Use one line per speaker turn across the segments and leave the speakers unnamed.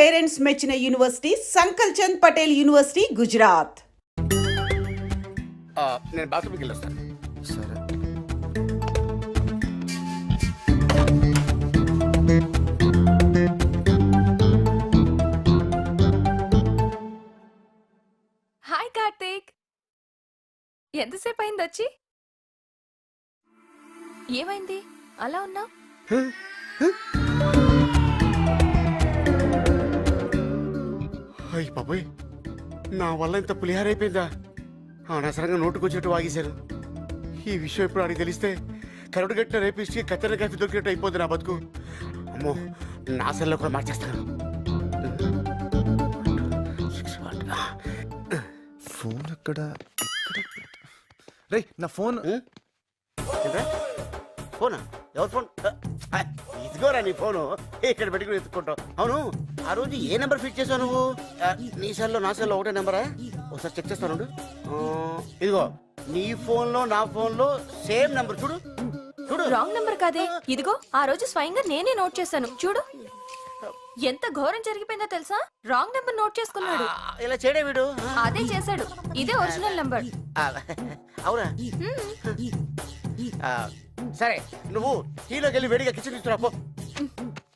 Parents మెచ్చిన university సంకల్ Chand Patel university Gujarat.
నేను బాత్రూమ్కి వెళ్ళొస్తాను.
సరే.
హాయ్ కార్తీక్, ఎంతసేపు అయింది వచ్చి? ఏమైంది అలా ఉన్నావు?
అయ్యి బాబోయ్, నా వల్ల ఇంత పులిహార అయిపోయిందా? అనవసరంగా నోటుకొచ్చినట్టు వాగేశారు. ఈ విషయం ఎప్పుడు అడిగి తెలిస్తే కరుడు గట్టిన రేపిస్ట్కి కత్తెర కాఫీ దొరికినట్టు అయిపోతుంది నా బతుకు. అమ్మో, నా సెల్లో కూడా మార్చేస్తాను.
ఫోన్ ఎక్కడ? రే నా ఫోన్.
ఫోనా? ఎవరు ఫోన్? ఇదిగోరా నీ ఫోను. ఇక్కడ పెట్టుకుని ఎత్తుకుంటావు. అవును, ఆ రోజు ఏ నెంబర్ ఫిట్ చేసావు నువ్వు? నీ సెల్లో నా సెల్లో ఒకటే నెంబరా? ఒకసారి చెక్ చేస్తాను. ఇదిగో నీ ఫోన్ లో నా ఫోన్ లో సేమ్ నెంబర్. చూడు చూడు.
రాంగ్ నెంబర్ కాదే, ఇదిగో ఆ రోజు స్వయంగా నేనే నోట్ చేశాను. చూడు ఎంత ఘోరం జరిగిపోయిందో తెలుసా? రాంగ్ నెంబర్ నోట్ చేసుకున్నాడు.
ఇలా చేయడే వీడు.
అదే చేశాడు. ఇదే ఒరిజినల్ నెంబర్.
అవునా? సరే, నువ్వు టీలోకి వెళ్ళి వేడిగా కిచెన్ తీసుకురా పో.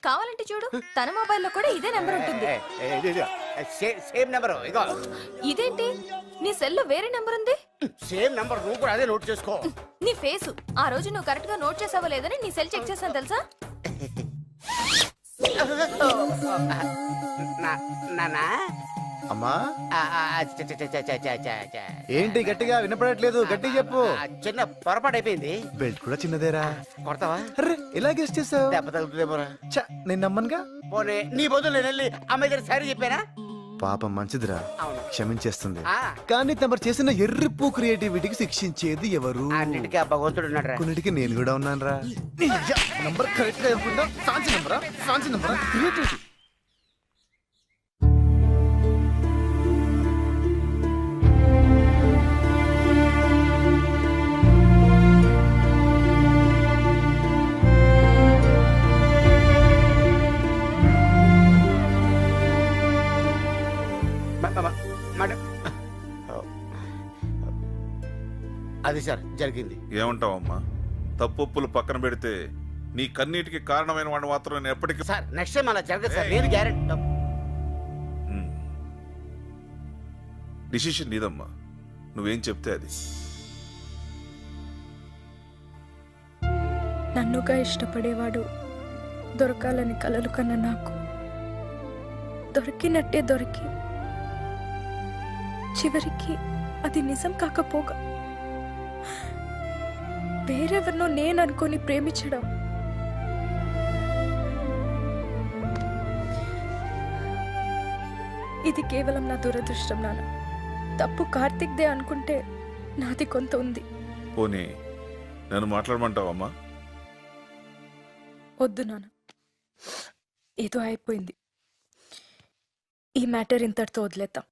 కావాలంటే చూడు, తన మొబైల్లో కూడా ఇదే నెంబర్ ఉంటుంది.
Same number. ఇగో
ఇదేంటి, నీ సెల్లో వేరే నెంబర్ ఉంది?
సేమ్ నెంబర్, నువ్వు కూడా అదే నోట్ చేసుకో.
నీ ఫేసు ఆ రోజు నువ్వు కరెక్ట్ గా నోట్ చేసావో లేదని నీ సెల్ చెక్ చేశాను తెలుసా?
నానా
అమ్మా, ఏంటి గట్టిగా వినపడట్లేదు? గట్టిగా చెప్పు.
చిన్న పొరపాటు అయిపోయింది.
బెల్ట్ కూడా చిన్నదేరా.
కొడతావా?
అరే ఇలా గెస్ట్ చేసావు?
దెబ్బ తగులుతుందేమోరా.
నేను నమ్మనుగా.
పోనీ నీ బదులు నేను వెళ్ళి అమ్మాయి దగ్గర సారీ చెప్పానా?
పాపం మంచిదిరా,
అవును.
క్షమించేస్తుంది.
ఆ.
కానీ తమరు చేసిన ఎర్రిప్పు క్రియేటివిటీకి శిక్షించేది ఎవరు?
అన్నిటికీ ఆ భగవంతుడు ఉన్నాడు.
కొన్నిటికి నేను కూడా ఉన్నాను రా. నంబర్ కరెక్ట్ గా ఇవ్వకుండా ఫ్యాన్సీ నంబరా క్రియేటివిటీ.
అది సార్ జరిగింది.
ఏమంటావమ్మా? తప్పులు పక్కన పెడితే నీ కన్నీటికి కారణమైన వాడిని మాత్రం నేను ఎప్పటికీ.
సార్ నెక్స్ట్ టైం అలా జరగదు సార్, నేను గ్యారెంటీ.
డిసిషన్ నీదమ్మా, నువ్వేం చెప్తే అది.
నన్నుగా ఇష్టపడేవాడు దొరకాలని కలలు కన్నా నాకు దొరికినట్టే దొరికి చివరికి అది నిజం కాకపోగా వేరెవరినో నేను అనుకొని ప్రేమించడం ఇది కేవలం నా దురదృష్టం నాన్న. తప్పు కార్తిక్దే అనుకుంటే నాది కొంత ఉంది.
పోనీ నన్ను మాట్లాడమంటావమ్మా?
వద్దు నాన్న, ఏదో అయిపోయింది. ఈ మ్యాటర్ ఇంతటితో వదిలేద్దాం.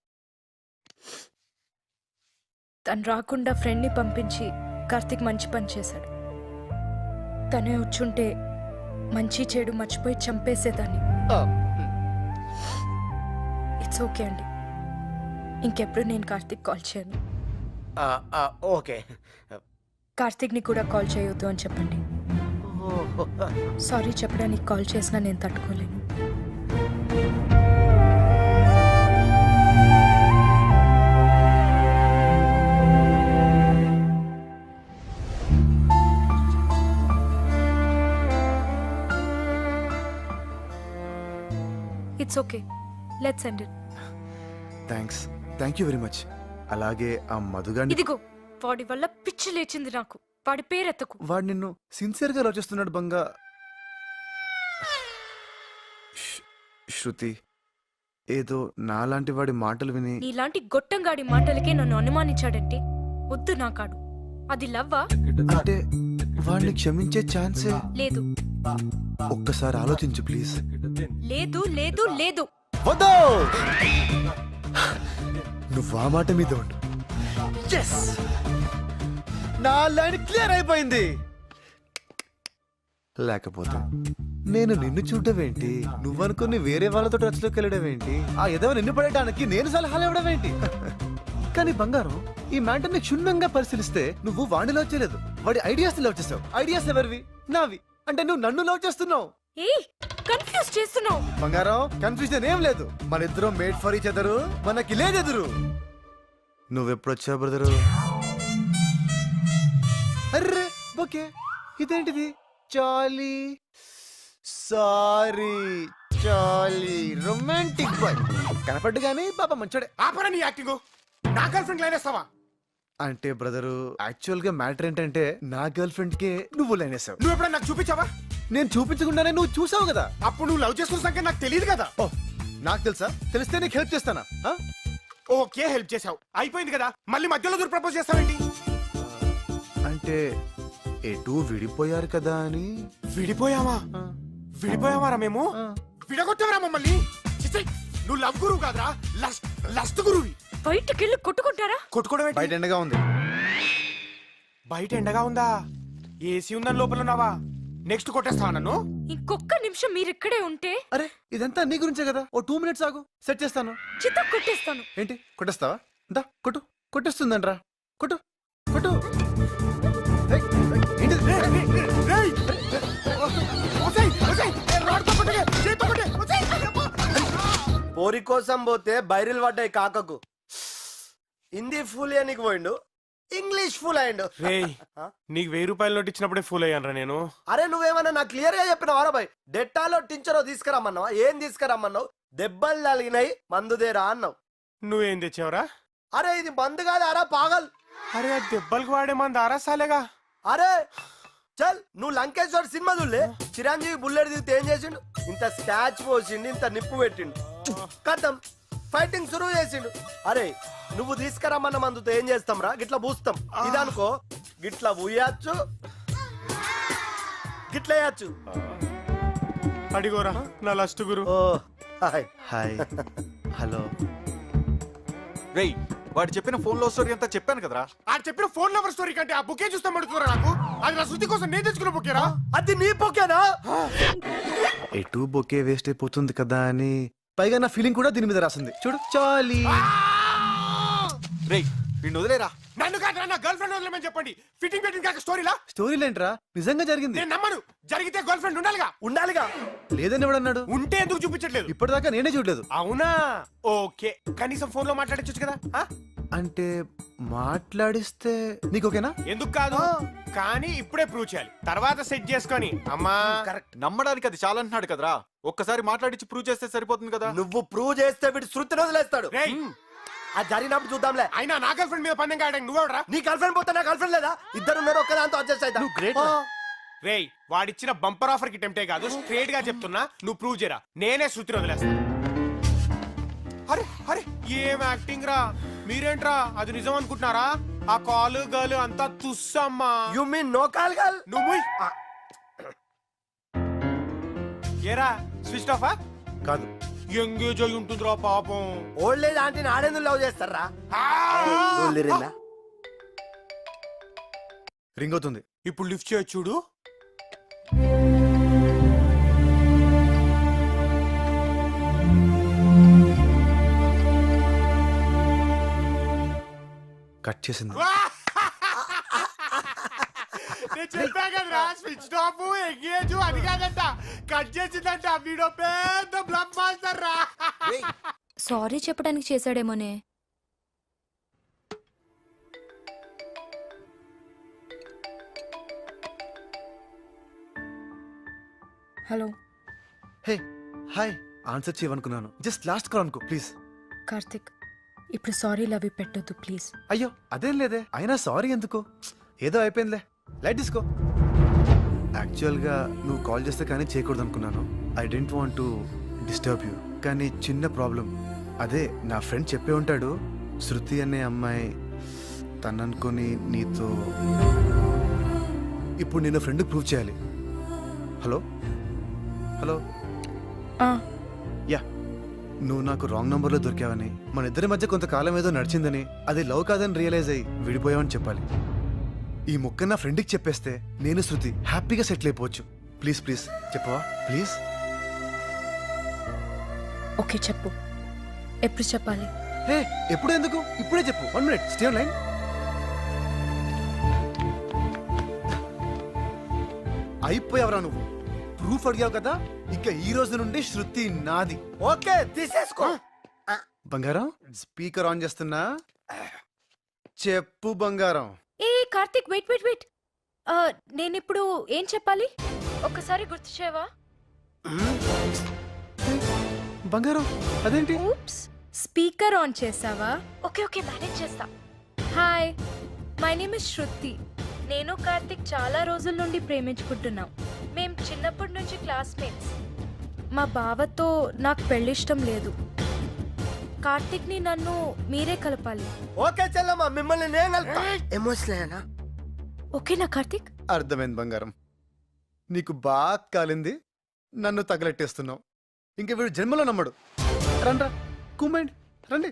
తను రాకుండా ఫ్రెండ్ని పంపించి కార్తిక్ మంచి పని చేశాడు. తనే వచ్చుంటే మంచి చెడు మర్చిపోయి చంపేసేదాన్ని. ఇట్స్ ఓకే అండి, ఇంకెప్పుడు నేను కార్తిక్ కాల్ చేయను.
ఓకే.
కార్తిక్ని కూడా కాల్ చేయొద్దు అని చెప్పండి. సారీ చెప్పడానికి కాల్ చేసినా నేను తట్టుకోలేను. It's okay, let's end it.
Thank you very much. అలాగే ఆ మధుగాని.
ఇదిగో వాడి వల్ల పిచ్చి లేచింది నాకు. వాడి పేరెత్తకు.
వాడు నిన్ను సిన్సియర్ గా లవ్ చేస్తున్నాడు బంగా. శృతి, ఏదో నాలాంటి వాడి మాటలు విని.
నీలాంటి గొట్టంగాడి మాటలకే నన్ను అనుమానించాడంటే వద్దు నా కాడు. అది లవ్వా?
అంటే వాడిని క్షమించే ఛాన్సే
లేదు.
ఒక్కసారి ఆలోచించు ప్లీజ్.
లేదు లేదు లేదు.
వద్దు, నువ్వు ఆ మాట మీద ఉండు. yes, నా లైన్ క్లియర్ అయిపోయింది. లేకపోతే నేను నిన్ను చూడడం ఏంటి, నువ్వనుకుని వేరే వాళ్ళతో టచ్ లోకి వెళ్ళడం ఏంటి, ఆ ఎదవ నిన్ను పడేయడానికి నేను సలహాలు ఇవ్వడం ఏంటి? కానీ బంగారం, ఈ మ్యాటర్ ని క్షుణ్ణంగా పరిశీలిస్తే నువ్వు వాడిని లవ్ చేయలేదు, వాడి ఐడియాస్ లవ్ చేస్తావు. ఐడియాస్ ఎవరివి? నావి. అంటే నువ్వు నన్ను లవ్ చేస్తున్నావు.
ఏయ్ కన్ఫ్యూజ్ చేస్తున్నావు.
బంగారం, కన్ఫ్యూజన్ ఏం లేదు. మన ఇద్దరం మేడ్ ఫర్ ఈచ్ అదరు, మనకి లేదెదురు. నువ్వెప్పుడొచ్చావు బ్రదరు? అర్రే ఓకే, ఇదేంటిది? చాలీ సారీ చాలీ రొమాంటిక్ బాయ్. కనపడ్డు గానీ పాప మంచోడే.
ఆపరా నీ యాక్టింగ్. నా గర్ల్ ఫ్రెండ్ లైన్ వేస్తావా?
అంటే బ్రదరు, యాక్చువల్ గా మ్యాటర్ ఏంటంటే నా గర్ల్ ఫ్రెండ్ కే నువ్వు లైన్ వేసావు.
నువ్వు ఎప్పుడైనా నాకు చూపించావా?
నేను చూపించకుండానే నువ్వు చూసావు కదా.
అప్పుడు నువ్వు లవ్ చేసుకున్న సంగతి నాకు తెలియదు కదా.
ఓ, నాకు తెలుసా? తెలిస్తే నీకు హెల్ప్ చేస్తానా? ఆ?
ఓకే, హెల్ప్ చేసావు, అయిపోయింది కదా. మళ్ళీ మధ్యలో దూరం ప్రపోజ్ చేస్తావేంటి?
అంటే ఎటు విడిపోయారు కదా అని.
విడిపోయావా? విడిపోయావారా మేము? విడగొట్టావరా మమ్మల్ని? చిచ్చీ, నువ్వు లవ్ గురువు కాదురా, లస్ట్ గురువి.
బయటకెళ్ళి కొట్టుకుంటారా?
కొట్టుకోవడం
బయట ఎండగా ఉంది.
బయట ఎండగా ఉందా? ఏసీ ఉందని లోపల ఉన్నావా? నెక్స్ట్ కొట్టేస్తావా నన్ను?
ఇంకొక్క నిమిషం మీరు ఇక్కడే ఉంటే
అరే ఇదంతా నీ గురించే కదా. ఓ 2 minutes ఆగు, సెట్ చేస్తాను.
చిత్త కొట్టేస్తాను.
ఏంటి కొట్టేస్తావా? దా కొట్టు. కొట్టేస్తుందంట్రా, కొట్టు కొట్టు. ఏయ్, ఏయ్, ఏంటిది?
రేయ్! ఒసేయ్, ఒసేయ్, రాడ్తో కొట్టకే, చేత్తో కొట్టే, ఒసేయ్!
పోరి కోసం పోతే బైరిల్ పడ్డాయి కాకకు. హిందీ ఫుల్ నీకు పోయిండు, ఇంగ్లీష్ ఫుల్ అయ్యిండు.
రేయ్, నీకు 1000 రూపాయలు నోట్ ఇచ్చినప్పుడే ఫూల్ అయ్యానరా నేను.
అరే నువ్వేమన్నా నాకు క్లియర్ గా చెప్పినావా బాయ్? డెట్టాలో టించరో తీసుకురమ్మన్నావా? ఏం తీసుకురమ్మన్నావు? దెబ్బలు తగిలినాయి మందుదేరా అన్నావు.
నువ్వేం తెచ్చావురా?
అరే ఇది మందు కాదు అరా పాగల్.
అరే ఆ దెబ్బలకు వాడే మంది ఆరాసాలేగా.
అరే చల్, నువ్వు లంకేశ్వర్ సినిమా చూడలే? చిరంజీవి బుల్లెట్ దిగితే ఏం చేసిండు? ఇంత స్కాచ్ పోసిండు, ఇంత నిప్పు పెట్టిండు, కథం ఫైటింగ్ సురువు చేసిండు. అరే నువ్వు తీసుకురమ్మన్న మందుతో ఏం చేస్తాం రా? గిట్లా పూస్తాం. ఇదనుకో గిట్లా పూయచ్చు, గిట్లా వేయచ్చు.
అడిగోరా నా లస్ట్ గురు.
ఓ హాయ్.
Hi hello.
రేయ్, వాడు చెప్పిన ఫోన్ లో స్టోరీ అంతా చెప్పాను కదరా.
ఆ చెప్పిన ఫోన్ నెంబర్ స్టోరీ కంటే ఆ బుకే చూస్తాం అడుగుతురా నాకు. అది నా శృతి కోసం నేను తెచ్చుకున్న బుకేరా.
అది నీ పొకేనా?
ఎటు బొకే వేస్ట్ అయిపోతుంది కదా అని. పైగా నా ఫీలింగ్ కూడా దీని మీద రాసింది చూడు. చాలీ.
రేయ్, వీడిని వదిలేరా.
నన్ను కాదు నా గర్ల్ ఫ్రెండ్ వదిలేమని చెప్పండి. ఫిట్టింగ్ పెట్టింగ్ కాక స్టోరీలా?
స్టోరీలేంట్రా, నిజంగా జరిగింది.
నేను నమ్మను. జరిగితే గర్ల్ ఫ్రెండ్ ఉండాలిగా.
ఉండాలిగా.
లేదని ఎవడన్నాడు?
ఉంటే ఎందుకు చూపించట్లేదు?
ఇప్పటిదాకా నేనే చూడలేదు.
అవునా? ఓకే, కనీసం ఫోన్ లో మాట్లాడచ్చు కదా. ఆ?
అంటే మాట్లాడిస్తే నీకు ఓకేనా?
ఎందుకు కాదు, కానీ ఇప్పుడే ప్రూవ్ చేయాలి, తర్వాత సెట్ చేసుకొని. అమ్మా
కరెక్ట్.
నమ్మడానికి అది చాలా అంటున్నాడు కదరా. ఒక్కసారి మాట్లాడించి ప్రూవ్ చేస్తే సరిపోతుంది కదా.
నువ్వు ప్రూవ్ చేస్తే వీడు శృతిని వదిలేస్తాడు.
రేయ్,
అది జరిగినప్పుడు చూద్దాంలే.
అయినా నా గర్ల్ ఫ్రెండ్ మీద పందెం కాయడానికి నువ్వెవడరా?
నీ గర్ల్ ఫ్రెండ్ పోతే నా గర్ల్ ఫ్రెండ్ లేదా? ఇద్దరు ఉన్నారు, ఒక్క దాంతో అడ్జస్ట్ అవుతా.
నువ్వు great రా.
రేయ్, వాడిచ్చిన బంపర్ ఆఫర్ కి టెంప్టే కాదు, స్ట్రేట్ గా చెప్తున్నా, నువ్వు ప్రూవ్ చేయరా, నేనే శృతిని వదిలేస్తా. అరే అరే ఏం యాక్టింగ్ రా మీరేంట్రా? అది నిజం అనుకుంటున్నారా? ఆ కాలు గర్ల్ అంతా తుస్సమ్మా.
You mean no call girl?
నువ్వు ఏరా స్విచ్ ఆఫా?
కాదు.
ఎంగేజ్ అయి ఉంటుందిరా పాపం.
ఓల్డ్ ఏజ్ ఆంటీని ఆడేందుకు లవ్ చేస్తారా?
రింగ్ అవుతుంది.
ఇప్పుడు లిఫ్ట్ చేయొచ్చు చూడు.
కట్ చేసింది.
నేను చెప్పా కదరా, స్విచ్ ఆఫ్ ఎంగేజ్ అది కాదంట, కట్ చేసిందంట. వీడో పెద్ద బ్లఫ్ మాస్టర్ రా.
సారీ చెప్పడానికి చేశాడేమోనే.
Hello
hey hi. ఆన్సర్ చేయమనుకున్నాను. జస్ట్ లాస్ట్ కాల్ అనుకో ప్లీజ్.
కార్తిక్, ఇప్పుడు సారీ లవి పెట్టొద్దు ప్లీజ్.
అయ్యో అదేం లేదే. అయినా సారీ ఎందుకు? ఏదో అయిపోయిందిలే, లైట్ తీసుకో. యాక్చువల్గా నువ్వు కాల్ చేస్తే కానీ చేయకూడదు అనుకున్నాను. I don't want to disturb you. కానీ చిన్న ప్రాబ్లం. అదే నా ఫ్రెండ్ చెప్పే ఉంటాడు, శృతి అనే అమ్మాయి తననుకొని నీతో. ఇప్పుడు నేను ఫ్రెండ్ ప్రూవ్ చేయాలి. Hello hello. యా, నువ్వు నాకు రాంగ్ నంబర్లో దొరికావని, మన ఇద్దరి మధ్య కొంతకాలం ఏదో నడిచిందని, అది లవ్ కాదని రియలైజ్ అయ్యి విడిపోయావని చెప్పాలి. ఈ ముక్క నా ఫ్రెండ్కి చెప్పేస్తే నేను శృతి హ్యాపీగా సెటిల్ అయిపోవచ్చు. ప్లీజ్ ప్లీజ్ చెప్పవా ప్లీజ్.
ఓకే చెప్పు, ఎప్పుడు చెప్పాలి?
హే ఎప్పుడు ఎందుకు, ఇప్పుడే చెప్పు. 1 minute, స్టే ఆన్ లైన్. అయిపోయావరా నువ్వు. ప్రూఫ్ అడిగావు కదా, ఇక ఈ రోజు నుండి శృతి నాది.
ఓకే తీసేసుకో.
బంగారం స్పీకర్ ఆన్ చేస్తున్నా, చెప్పు బంగారం.
ఏ కార్తిక్, వెయిట్ వెయిట్ వెయిట్. నేనిప్పుడు ఏం చెప్పాలి ఒక్కసారి గుర్తు చేయవా?
బంగారం అదేంటి?
ఊప్స్, స్పీకర్ ఆన్ చేసావా? ఓకే ఓకే, మేనేజ్ చేస్తా. హాయ్, మై నేమ్ ఇస్ శృతి. నేను కార్తిక్ చాలా రోజుల నుండి ప్రేమించుకుంటున్నాం. మేం చిన్నప్పటి నుంచి క్లాస్మేట్స్. మా బావతో నాకు పెళ్ళిష్టం లేదు. కార్తిక్ని నన్ను మీరే కలపాలి.
ఓకే చెల్లమ్మ, మిమ్మల్ని నేను కలుపుతా. ఎమోషనల్
ఓకేనా కార్తిక్?
అర్థమైంది బంగారం. నీకు బాగా కాలింది, నన్ను తగలెట్టేస్తున్నావు. ఇంక వీడు జన్మలో నమ్మడు. రండ్రా కూమైండ్ రండి.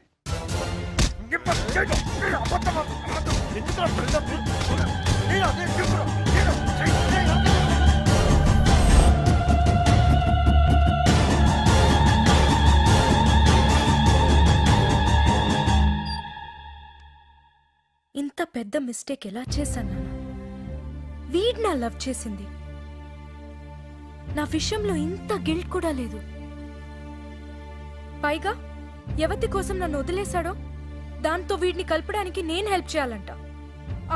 ఇంత పెద్ద మిస్టేక్ ఎలా చేశాను నాన్న? వీడ్ నా లవ్ చేసింది. నా విషయంలో ఇంత గిల్ట్ కూడా లేదు. పైగా ఎవతి కోసం నన్ను వదిలేశాడో దాంతో వీడిని కలపడానికి నేను హెల్ప్ చేయాలంట.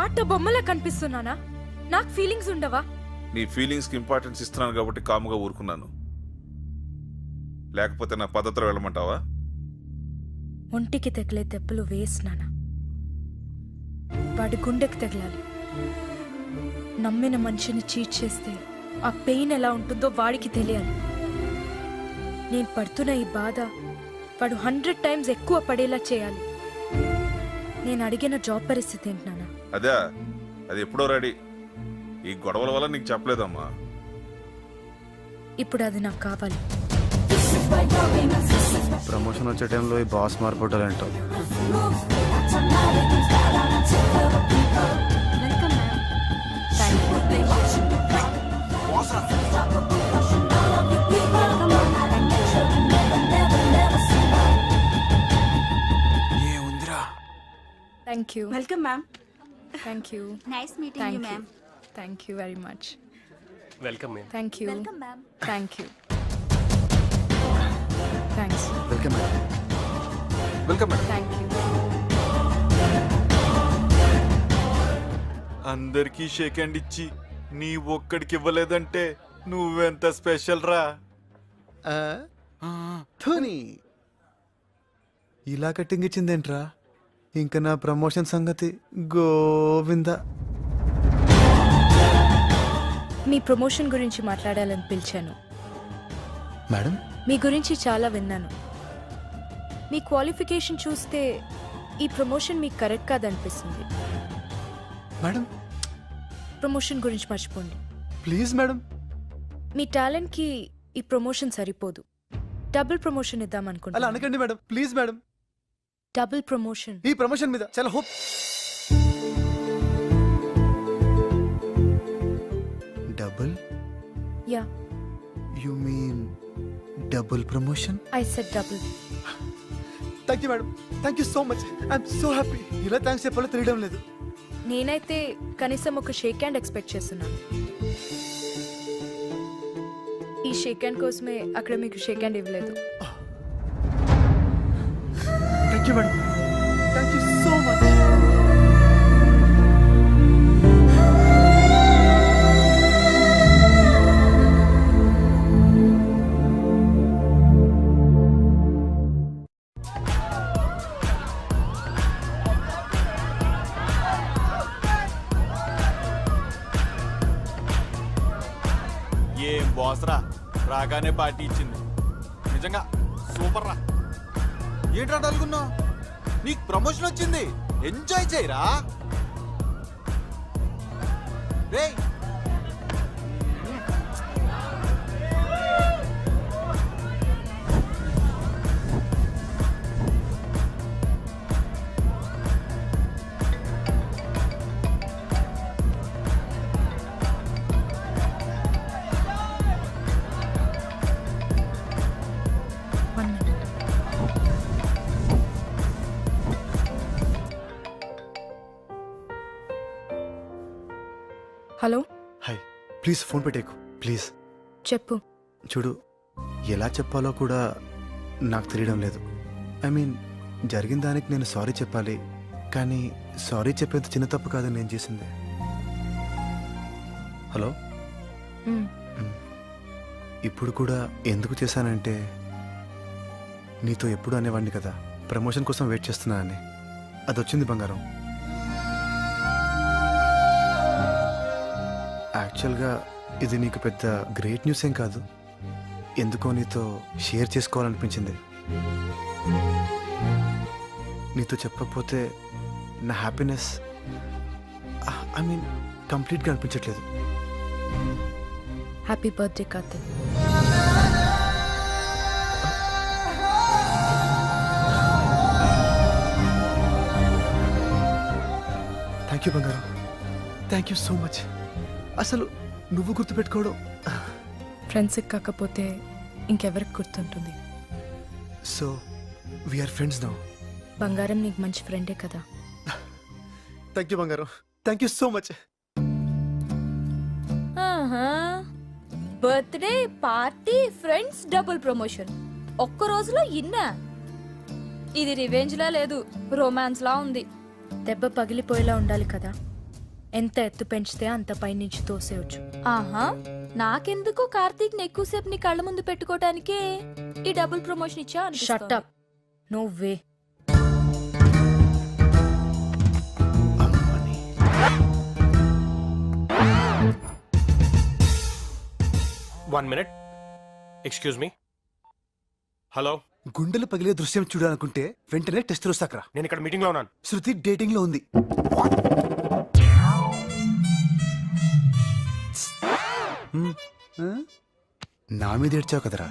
ఆట బొమ్మలా కనిపిస్తున్నానా? నాకు ఫీలింగ్స్ ఉండవా?
నీ ఫీలింగ్స్కి ఇంపార్టెన్స్ ఇస్తున్నాను కాబట్టి కాముగా ఊరుకున్నాను. లేకపోతే నా పద్ధతిలో వెళ్ళమంటావా?
ఒంటికి తగిలే దెబ్బలు వేసినానా, వాడి గుండెకి తగలాలి. నమ్మిన మనిషిని చీట్ చేస్తే ఆ పెయిన్ ఎలా ఉంటుందో వాడికి తెలియాలి. నేను పడుతున్న ఈ బాధ వాడు 100 times ఎక్కువ పడేలా చేయాలి. నేను అడిగిన జాబ్ పరిస్థితి ఏంటి నాన్న?
అదే, అది ఎప్పుడో రెడీ. ఈ గొడవల వల్ల నీకు చెప్పలేదమ్మా.
ఇప్పుడు అది నాకు కావాలి.
ప్రమోషన్ వచ్చే టైంలో ఈ బాస్ మార్పుటాలంటావు.
Thank you.
Welcome ma'am.
Thank you.
Nice meeting
thank
you
you.
Ma'am.
Thank you very much.
Welcome ma'am.
Thank you.
Welcome ma'am.
Thank you. Thanks.
Welcome madam.
Welcome madam.
Thank you.
అందరికీ shake hand ఇచ్చి నీ ఒక్కడికి ఇవ్వలేదంటే నువ్వెంత special రా.
ధోని ఇలా cutting ఇచ్చిందేంట్రా? ఇంకా నా promotion సంగతి గోవిందా.
మీ ప్రమోషన్ గురించి మాట్లాడాలని పిలిచాను.
మేడం
మీ గురించి చాలా విన్నాను. మీ క్వాలిఫికేషన్ చూస్తే ఈ ప్రమోషన్ మీకు కరెక్ట్ కాదనిపిస్తుంది.
మేడం
ప్రమోషన్ గురించి మర్చిపోండి.
Please madam.
మీ టాలెంట్కి ఈ ప్రమోషన్ సరిపోదు. డబుల్ ప్రమోషన్ ఇద్దాం
అలా
అనుకుంటున్నాను.
అనకండి madam, please madam.
Double promotion.
ఈ ప్రమోషన్ మీద చాలా hope. Double?
Yeah,
you mean double promotion?
I said double.
Thank you madam, thank you so much. I'm so happy. ఇలా థ్యాంక్స్ చెప్పాలో తెలియడం లేదు.
నేనైతే కనీసం ఒక షేక్ హ్యాండ్ ఎక్స్పెక్ట్ చేస్తున్నాను. ఈ షేక్ హ్యాండ్ కోసమే అక్కడ మీకు షేక్ హ్యాండ్ ఇవ్వలేదు.
Thank you madam, thank you so much.
ఏం బాస్ రా, రాగానే పార్టీ ఇచ్చింది. నిజంగా సూపర్ రా. ఏంట్రా అనుకున్నావు? నీకు ప్రమోషన్ వచ్చింది, ఎంజాయ్ చేయరా. రేయ్
ప్లీజ్ ఫోన్ పెట్టేకు ప్లీజ్.
చెప్పు.
చూడు, ఎలా చెప్పాలో కూడా నాకు తెలియడం లేదు. ఐ మీన్, జరిగిన దానికి నేను సారీ చెప్పాలి, కానీ సారీ చెప్పేంత చిన్న తప్పు కాదని నేను చేసింది. హలో,
మ్,
ఇప్పుడు కూడా ఎందుకు చేశానంటే, నీతో ఎప్పుడు అనేవాడిని కదా ప్రమోషన్ కోసం వెయిట్ చేస్తున్నా అని. అది వచ్చింది బంగారం. యాక్చువల్గా ఇది నీకు పెద్ద గ్రేట్ న్యూస్ ఏం కాదు, ఎందుకో నీతో షేర్ చేసుకోవాలనిపించింది. నీతో చెప్పకపోతే నా హ్యాపీనెస్ ఐ మీన్ కంప్లీట్గా అనిపించట్లేదు.
Happy birthday Karthik.
Thank you బంగారం, థ్యాంక్ యూ సో మచ్. అసలు నువ్వు గుర్తుపెట్టుకోవడం.
ఫ్రెండ్స్కి కాకపోతే ఇంకెవరికి గుర్తుంటుంది?
So we are friends now.
బంగారం నీకు మంచి ఫ్రెండే కదా.
థ్యాంక్ యూ బంగారం, thank you so much.
Birthday party friends double promotion ఒక్క రోజులో ఇన్నా. ఇది రివెంజ్ లా లేదు, రొమాన్స్ లా ఉంది.
దెబ్బ పగిలిపోయేలా ఉండాలి కదా. ఎంత ఎత్తు పెంచితే అంత పైనుంచి తోసేయచ్చు.
ఆహా, నాకెందుకో కార్తీక్ ని ఎక్కువసేపు నీ కళ్ళ ముందు పెట్టుకోవడానికే ఈ డబుల్ ప్రమోషన్ ఇచ్చా.
Shut up. No way.
One minute, excuse me. Hello,
గుండెలు పగిలే దృశ్యం చూడాలనుకుంటే వెంటనే టెస్ట్ రోజుకరా.
నేను ఇక్కడ మీటింగ్ లో ఉన్నాను.
శృతి డేటింగ్ లో ఉంది. నా మీద ఏడ్చావు కదరా,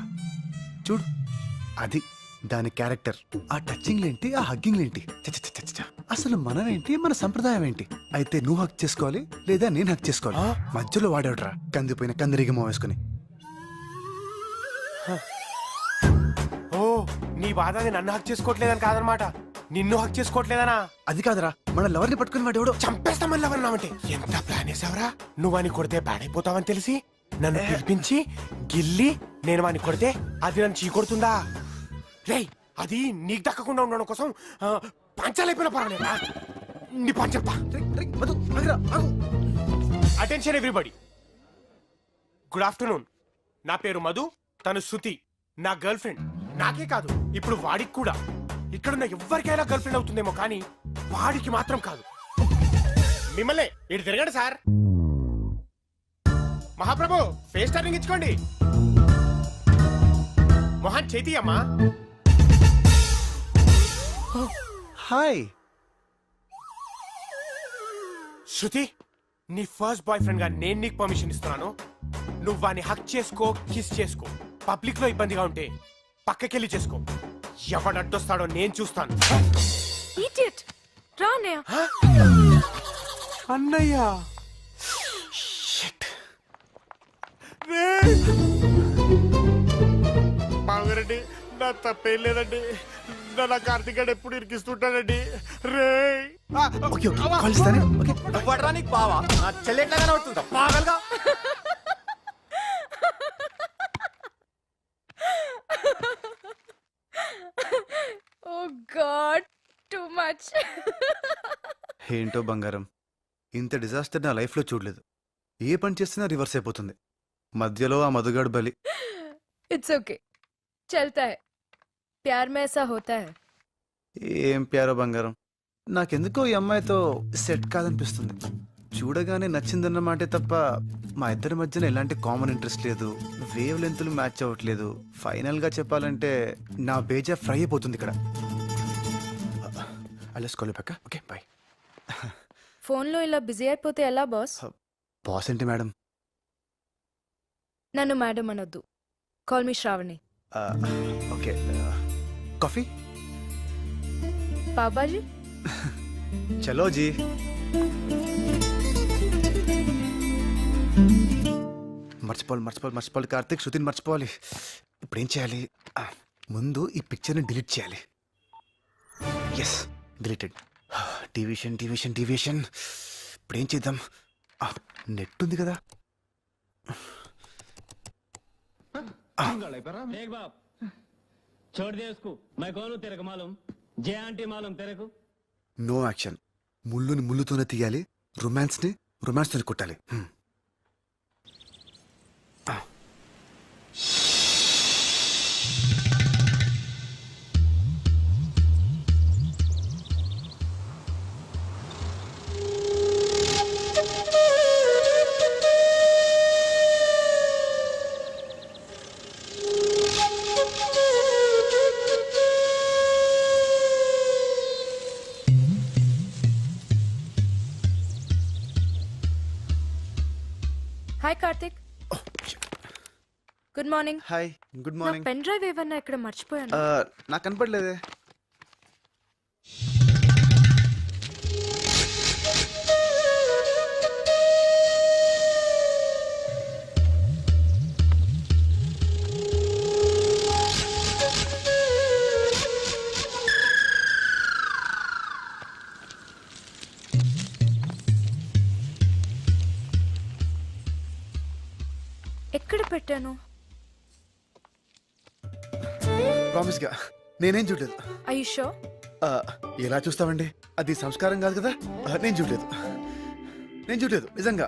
చూడు అది దాని క్యారెక్టర్. ఆ టచింగ్ ఏంటి, ఆ హగ్గింగ్ ఏంటి, అసలు మనమేంటి, మన సంప్రదాయం ఏంటి? అయితే నువ్వు హక్ చేసుకోవాలి లేదా నేను హక్ చేసుకోవాలి. మధ్యలో వాడేవడరా కందిపోయిన కందిరిగమో వేసుకుని.
ఓ, నీ బాధ అది నన్ను హక్ చేసుకోవట్లేదని కాదనమాట, నిన్ను హక్ చేసుకోవట్లేదనా?
అది కాదురా, మన లవర్ని పట్టుకుని వాడు ఎవడో
చంపేస్తామని లవన్నావంటే ఎంత ప్లాన్ వేసావరా? నువ్వు అని కొడితే పాడైపోతావని తెలిసి నన్ను పిలిపించి గిల్లి నేను వాని కొడితే అది నన్ను చీకొడుతుందా? రేయ్, అది నీకు దక్కకుండా ఉండడం కోసం పంచాలైపోయిన పర్వాలేదా? నీ పంచప్ప. Attention everybody, good afternoon. నా పేరు మధు, తను శృతి, నా గర్ల్ ఫ్రెండ్. నాకే కాదు, ఇప్పుడు వాడికి కూడా. ఇక్కడున్న ఎవరికైనా గర్ల్ ఫ్రెండ్ అవుతుందేమో కానీ వాడికి మాత్రం కాదు. మిమ్మల్ని ఇటు తిరగండి సార్. మహాప్రభు, ఫేస్ టర్నింగ్ ఇచ్చుకోండి. మొహన్ చేతి అమ్మా.
హాయ్.
శృతి, నీ ఫస్ట్ బాయ్ ఫ్రెండ్ గా నేను నీకు పర్మిషన్ ఇస్తున్నాను. నువ్వు వాని హక్ చేసుకో, కిస్ చేసుకో. పబ్లిక్ లో ఇబ్బందిగా ఉంటే పక్కకెళ్ళి చేసుకో. ఎవడు అడ్డొస్తాడో నేను చూస్తాను.
ఇడియట్. రా అన్నయ్య.
అన్నయ్య, బావగారండి, నా తప్పేం లేదండి. నా కార్తీక్ గారు ఎప్పుడు ఇరికిస్తుంటాడండి. రే
ఓకే ఓకే, కాల్ ఇస్తానే. ఓకే.
నీకు బావా నా చెల్లెట్లాగానే అవుతుందా పాగల్గా?
ఓ గాడ్, టూ మచ్.
ఏంటో బంగారం, ఇంత డిజాస్టర్ నా లైఫ్లో చూడలేదు. ఏ పని చేసినా రివర్స్ అయిపోతుంది. మధ్యలో ఆ మధుగాడు బలి.
ఇట్స్ ఓకే, చల్తా హై. ప్యార్ మే ఐసా హోతా హై.
ఏం ప్యారో బంగారం, నాకెందుకో ఈ అమ్మాయితో సెట్ కాదనిపిస్తుంది. చూడగానే నచ్చిందన్నమాటే తప్ప మా ఇద్దరి మధ్యన ఎలాంటి కామన్ ఇంట్రెస్ట్ లేదు, వేవ్ లెంత్లు మ్యాచ్ అవ్వట్లేదు. ఫైనల్గా చెప్పాలంటే నా బేజా ఫ్రై అయిపోతుంది ఇక్కడ. అలెస్కోలే పక్క. Okay bye.
ఫోన్లో ఇలా బిజీ అయిపోతే ఎలా బాస్?
బాస్ ఏంటి మేడం?
నన్ను మేడం అనొద్దు, call me Shravani.
Okay, coffee.
పాపాజీ.
చలో జీ. మర్చిపోవాలి కార్తీక్, శృతిని మర్చిపోవాలి. ఇప్పుడు ఏం చేయాలి? ముందు ఈ పిక్చర్ని డిలీట్ చేయాలి. Yes, deleted. డివిషన్. ఇప్పుడు ఏం చేద్దాం? నెట్ ఉంది కదా,
देख बाप छोड़ दे उसको मैं कौन हूँ तेरे को मालूम जे आंटी मालूम तेरे को
నో యాక్షన్. ముళ్ళుని ముళ్ళుతోనే తీయాలి, రొమాన్స్ని రొమాన్స్తోనే కొట్టాలి.
Hi Karthik. Good morning.
Hi, good
నా
మార్నింగ్.
పెన్ డ్రైవ్ ఏమన్నా ఇక్కడ మర్చిపోయాను.
నాకు కనపడలేదే.
ఎక్కడ పెట్టాను?
ప్రామిస్గా నేనేం చూడలేదు.
ఆయుషో
ఎలా చూస్తామండి, అది సంస్కారం కాదు కదా. నేను చూడలేదు, నేను చూడలేదు నిజంగా.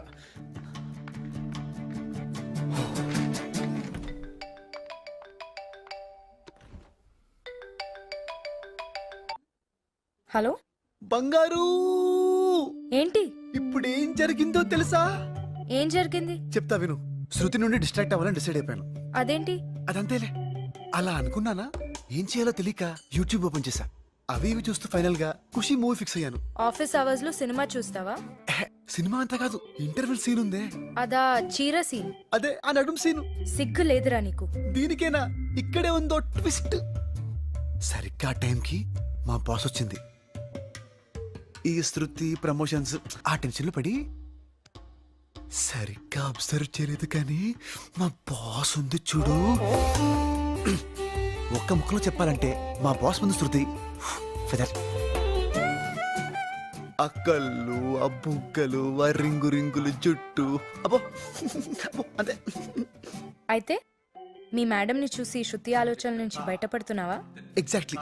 హలో
బంగారు,
ఏంటి?
ఇప్పుడు ఏం జరిగిందో తెలుసా?
ఏం జరిగింది?
చెప్తా విను. శృతి నుండి డిస్ట్రాక్ట్ అవ్వాలని డిసైడ్ అయిపోయాను.
అదేంటి?
అదంతేలే. అలా అనుకున్నానా, ఏం చేయాలో తెలియక యూట్యూబ్ ఓపెన్ చేశా. అవి ఇవి చూస్తూ ఫైనల్ గా ఖుషి మూవీ ఫిక్స్ అయ్యాను.
ఆఫీస్ అవర్స్ లో సినిమా చూస్తావా?
సినిమా అంతా కాదు, ఇంటర్వెల్ సీన్ ఉందే,
అదా చీర సీన్?
అదే ఆ నడుం సీను.
సిగ్గు లేదురా నీకు?
దీనికేనా ఇక్కడే ఉందో ట్విస్ట్. సరిగ్గా టైంకి మా బాస్ వచ్చింది. ఈ శృతి ప్రమోషన్స్ ఆ టెన్షన్లో పడి సరిగ్గా అబ్జర్వ్ చేయలేదు, కానీ మా బాస్ ఉంది చూడు. ఒక్క ముక్కలో చెప్పాలంటే మా బాస్ ముందు శృతి ఫెదర్. అక్కళ్ళు, ఆ బుగ్గలు, ఆ రింగు రింగులు జుట్టు, అబ్బో అబ్బో, అంతే.
అయితే మీ మేడంని చూసి శృతి ఆలోచనల నుంచి బయటపడుతున్నావా?
ఎగ్జాక్ట్లీ.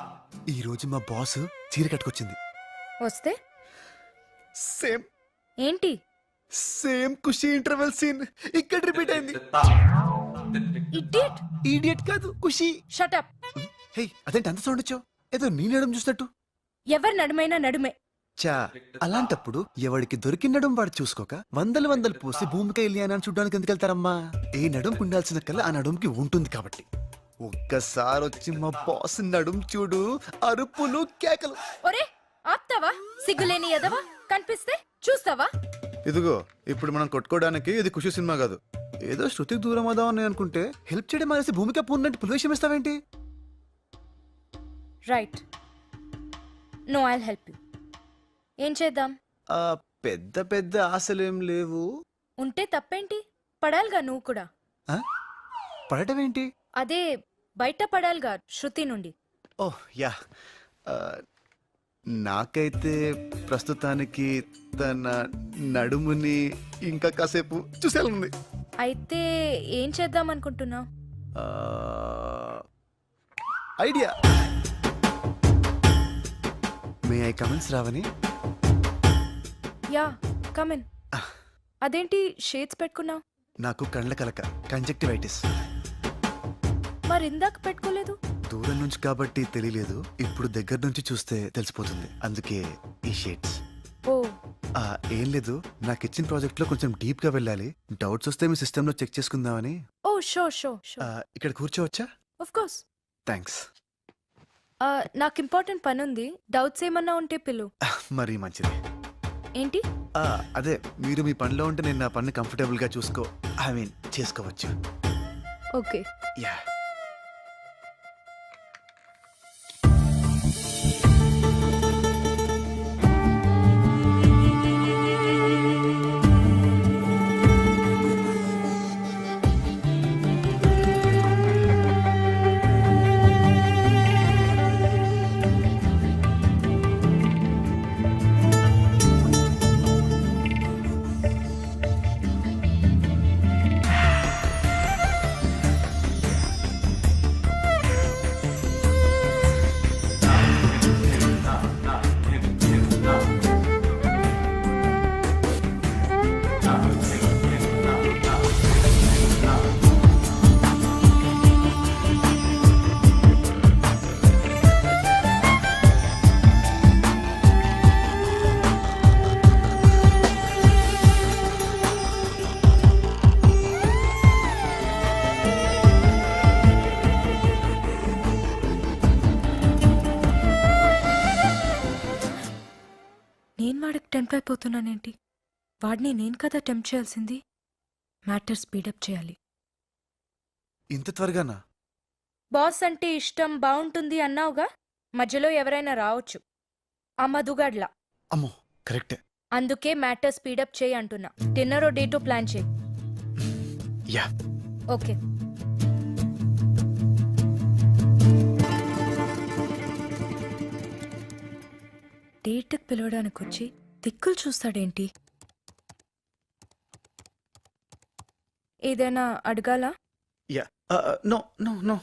ఈ రోజు మా బాస్ చీర కట్టుకొచ్చింది.
వస్తే
సేమ్
ఏంటి?
సేమ్ ఖుషి ఇంటర్వెల్ సీన్ ఇక్కడ రిపీట్ అయింది.
ఇడియట్.
ఈడియట్ కాదు, ఖుషి.
Shut up.
హే, అదేంటి అంత సౌండ్ వచ్చావు? ఏదో నీ నడుము చూసినట్టు.
ఎవరి నడుమైనా నడుమే.
చా, అలాంటప్పుడు ఎవడికి దొరికిన నడుము వాడు చూసుకోక వందలు వందలు పోసి భూమికి వెళ్ళి అని చూడడానికి ఎందుకు వెళ్తారమ్మా? ఏ నడుము ఉండాల్సిన కల్లా ఆ నడుముకి ఉంటుంది కాబట్టి. ఒక్కసారి వచ్చి మా బాస్ నడుము చూడు, అరుపులు కేకలు.
ఒరే ఆప్తావా? సిగ్గులేని ఎదవా, కనిపిస్తే చూస్తావా?
ఇదిగో, ఇప్పుడు మనం కొట్టుకోవడానికి ఇది ఖుషి సినిమా కాదు. ఏదో శృతికి దూరం అవుదామని అనుకుంటే హెల్ప్ చేయడం మానేసి భూమిక పూర్ణంటే పులివేషం ఇస్తావేంటి?
Right. No, I'll help you. ఏం చేద్దాం?
పెద్ద పెద్ద ఆశలేం లేవు.
ఉంటే తప్పేంటి? పడాలిగా నువ్వు కూడా.
ఆ? పడటం ఏంటి?
అదే బయట పడాలిగా శృతి నుండి.
ఓహ్ యా. ఆ, నాకైతే ప్రస్తుతానికి తన నడుముని ఇంకా కాసేపు చూసేయాలనుంది.
అయితే ఏం చేద్దాం అనుకుంటున్నావు?
ఐడియా. మే ఐ కమెంట్స్ రావని?
Yeah, come in. అదేంటి షేడ్స్ పెట్టుకున్నావు?
నాకు కళ్ళ కలక, కంజక్టివైటిస్.
మరి ఇందాక పెట్టుకోలేదు?
దూరం నుంచి కాబట్టి తెలియలేదు, ఇప్పుడు దగ్గర నుంచి చూస్తే తెలిసిపోతుంది, అందుకే ఈ షేడ్స్.
ఓ,
ఏం లేదు, నాకు ఇచ్చిన ప్రాజెక్ట్ లో కొంచెం డీప్ గా వెళ్ళాలి. డౌట్స్ వస్తే మీ సిస్టమ్ లో చెక్ చేసుకుందామని.
Oh show show show.
ఇక్కడ కూర్చోవచ్చా?
Of course.
థ్యాంక్స్.
నాకు ఇంపార్టెంట్ పని ఉంది, డౌట్స్ ఏమన్నా ఉంటే పిలు.
మరీ మంచిది.
ఏంటి?
అదే, మీరు మీ పనిలో ఉంటే నేను నా పని కంఫర్టబుల్ గా చేసుకోవచ్చు.
ఓకే.
యా.
వాడికి టెంప్ట్ అయిపోతున్నానేంటి? వాడిని నేను కదా టెంప్ట్ చేయాల్సింది. మ్యాటర్ స్పీడప్ చేయాలి.
ఇంత త్వరగానా?
బాస్ అంటే ఇష్టం, బాగుంటుంది అన్నావుగా, మధ్యలో ఎవరైనా రావచ్చు. ఆ మధుగాడ్లా.
అమ్మో కరెక్టే.
అందుకే మ్యాటర్ స్పీడప్ చేయి అంటున్నా. డిన్నర్ డేటో ప్లాన్ చేయి.
యా.
ఓకే. డేట్కి పిలవడానికి వచ్చి దిక్కులు చూస్తాడేంటి? ఏదైనా అడగాలా?
యా. No no no.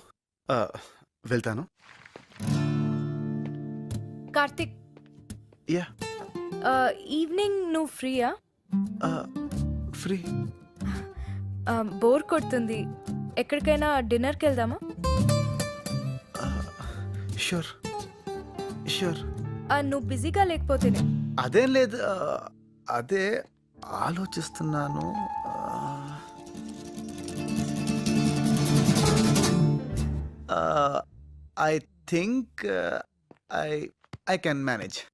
వెళ్తాను.
కార్తిక్,
యా.
ఈవినింగ్ నువ్వు ఫ్రీయా?
ఫ్రీ.
బోర్ కొడుతుంది. ఎక్కడికైనా డిన్నర్కి వెళ్దామా?
Sure sure.
నువ్వు బిజీగా లేకపోతేనే.
అదేం లేదు. అదే ఆలోచిస్తున్నాను. I think I can manage.